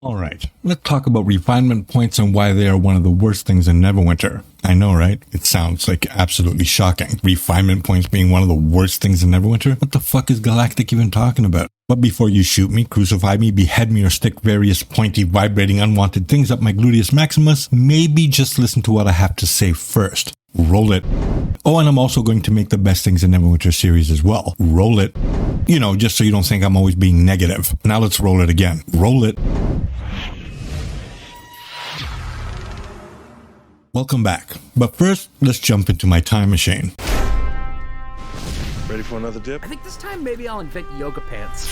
Alright, let's talk about refinement points and why they are one of the worst things in Neverwinter. I know, right? It sounds like absolutely shocking. Refinement points being one of the worst things in Neverwinter? What the fuck is Galactic even talking about? But before you shoot me, crucify me, behead me, or stick various pointy, vibrating, unwanted things up my gluteus maximus, maybe just listen to what I have to say first. Roll it. Oh, and I'm also going to make the best things in Neverwinter series as well. Roll it. You know, just so you don't think I'm always being negative. Now let's roll it again. Roll it. Welcome back. But first, let's jump into my time machine. Ready for another dip? I think this time maybe I'll invent yoga pants.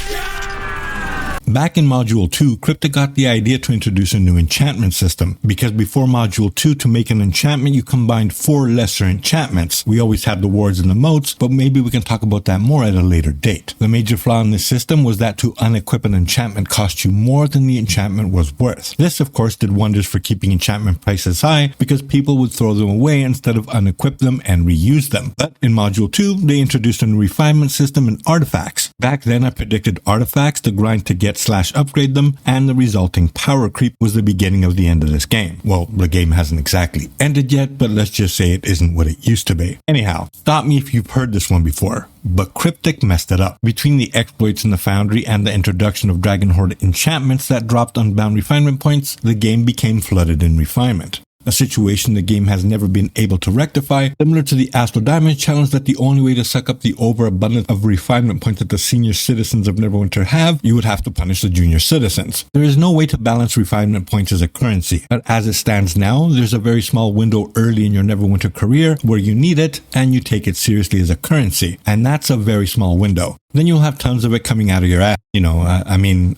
Back in Module 2, Cryptic got the idea to introduce a new enchantment system, because before Module 2, to make an enchantment, you combined 4 lesser enchantments. We always had the wards and the moats, but maybe we can talk about that more at a later date. The major flaw in this system was that to unequip an enchantment cost you more than the enchantment was worth. This, of course, did wonders for keeping enchantment prices high, because people would throw them away instead of unequip them and reuse them. But in Module 2, they introduced a new refinement system and artifacts. Back then, I predicted artifacts to grind to get/upgrade them, and the resulting power creep was the beginning of the end of this game. Well, the game hasn't exactly ended yet, but let's just say it isn't what it used to be. Anyhow, stop me if you've heard this one before, but Cryptic messed it up. Between the exploits in the Foundry and the introduction of Dragon Horde enchantments that dropped unbound refinement points, the game became flooded in refinement. A situation the game has never been able to rectify, similar to the Astral Diamond challenge that the only way to suck up the overabundance of refinement points that the senior citizens of Neverwinter have, you would have to punish the junior citizens. There is no way to balance refinement points as a currency, but as it stands now, there's a very small window early in your Neverwinter career where you need it and you take it seriously as a currency, and that's a very small window. Then you'll have tons of it coming out of your ass,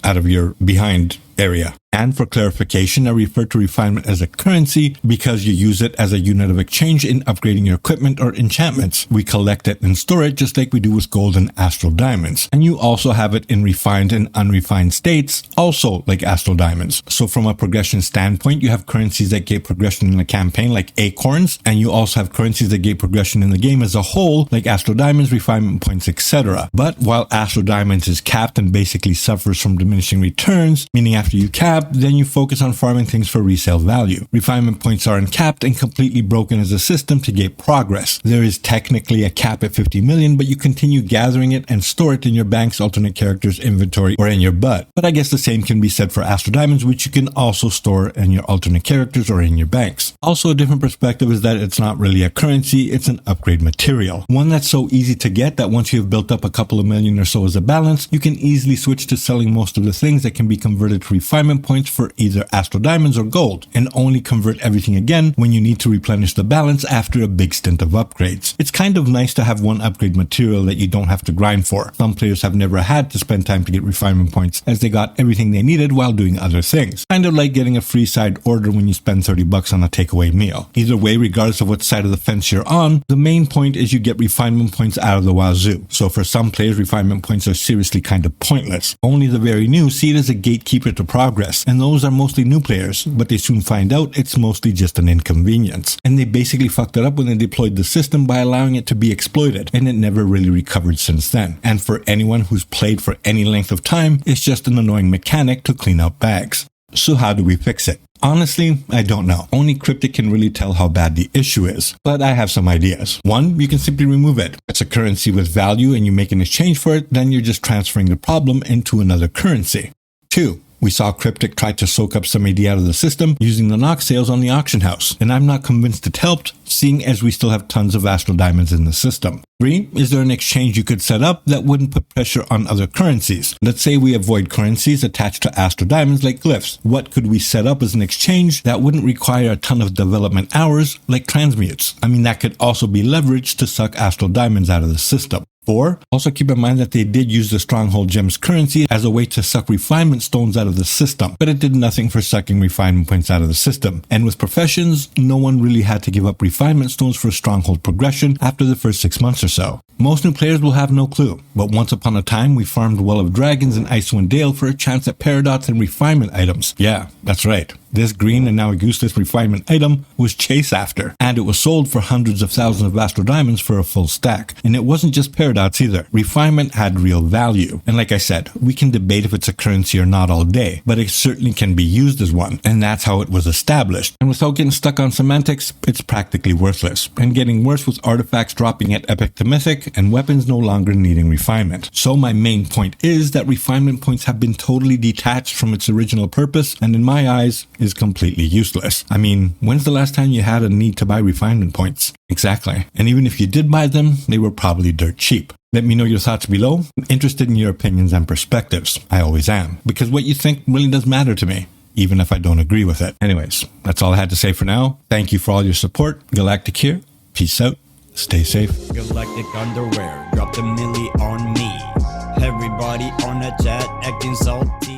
out of your behind area. And for clarification, I refer to refinement as a currency because you use it as a unit of exchange in upgrading your equipment or enchantments. We collect it and store it just like we do with gold and astral diamonds. And you also have it in refined and unrefined states, also like astral diamonds. So from a progression standpoint, you have currencies that gave progression in a campaign like acorns, and you also have currencies that gave progression in the game as a whole like astral diamonds, refinement points, etc. But while astral diamonds is capped and basically suffers from diminishing returns, meaning after you cap, then you focus on farming things for resale value. Refinement points are uncapped and completely broken as a system to gauge progress. There is technically a cap at 50 million, but you continue gathering it and store it in your bank's alternate characters inventory or in your butt. But I guess the same can be said for Astral Diamonds, which you can also store in your alternate characters or in your banks. Also, a different perspective is that it's not really a currency, it's an upgrade material. One that's so easy to get that once you have built up a couple of million or so as a balance, you can easily switch to selling most of the things that can be converted to refinement points for either astral diamonds or gold, and only convert everything again when you need to replenish the balance after a big stint of upgrades. It's kind of nice to have one upgrade material that you don't have to grind for. Some players have never had to spend time to get refinement points as they got everything they needed while doing other things. Kind of like getting a free side order when you spend $30 on a takeaway meal. Either way, regardless of what side of the fence you're on, the main point is you get refinement points out of the wazoo. So for some players, refinement points are seriously kind of pointless. Only the very new see it as a gatekeeper to progress, and those are mostly new players, but they soon find out it's mostly just an inconvenience. And they basically fucked it up when they deployed the system by allowing it to be exploited, and it never really recovered since then. And for anyone who's played for any length of time, it's just an annoying mechanic to clean out bags. So how do we fix it? Honestly, I don't know. Only Cryptic can really tell how bad the issue is, but I have some ideas. One, you can simply remove it. It's a currency with value and you make an exchange for it, then you're just transferring the problem into another currency. 2. We saw Cryptic try to soak up some AD out of the system using the Nox sales on the auction house, and I'm not convinced it helped, seeing as we still have tons of astral diamonds in the system. 3. Is there an exchange you could set up that wouldn't put pressure on other currencies? Let's say we avoid currencies attached to astral diamonds like glyphs. What could we set up as an exchange that wouldn't require a ton of development hours like transmutes? That could also be leveraged to suck astral diamonds out of the system. 4. Also keep in mind that they did use the Stronghold Gems currency as a way to suck refinement stones out of the system, but it did nothing for sucking refinement points out of the system. And with professions, no one really had to give up refinement stones for Stronghold progression after the first 6 months or so. Most new players will have no clue, but once upon a time we farmed Well of Dragons in Icewind Dale for a chance at Paradox and refinement items. Yeah, that's right. This green and now useless refinement item was chased after, and it was sold for hundreds of thousands of astral diamonds for a full stack. And it wasn't just paradox either. Refinement had real value. And like I said, we can debate if it's a currency or not all day, but it certainly can be used as one, and that's how it was established. And without getting stuck on semantics, it's practically worthless, and getting worse with artifacts dropping at epic to mythic, and weapons no longer needing refinement. So my main point is that refinement points have been totally detached from its original purpose, and in my eyes, is completely useless. I mean, when's the last time you had a need to buy refinement points? Exactly. And even if you did buy them, they were probably dirt cheap. Let me know your thoughts below. I'm interested in your opinions and perspectives. I always am, because what you think really does matter to me, even if I don't agree with it. Anyways, that's all I had to say for now. Thank you for all your support. Galactic here. Peace out. Stay safe. Galactic underwear, drop the milli on me. Everybody on the chat acting salty.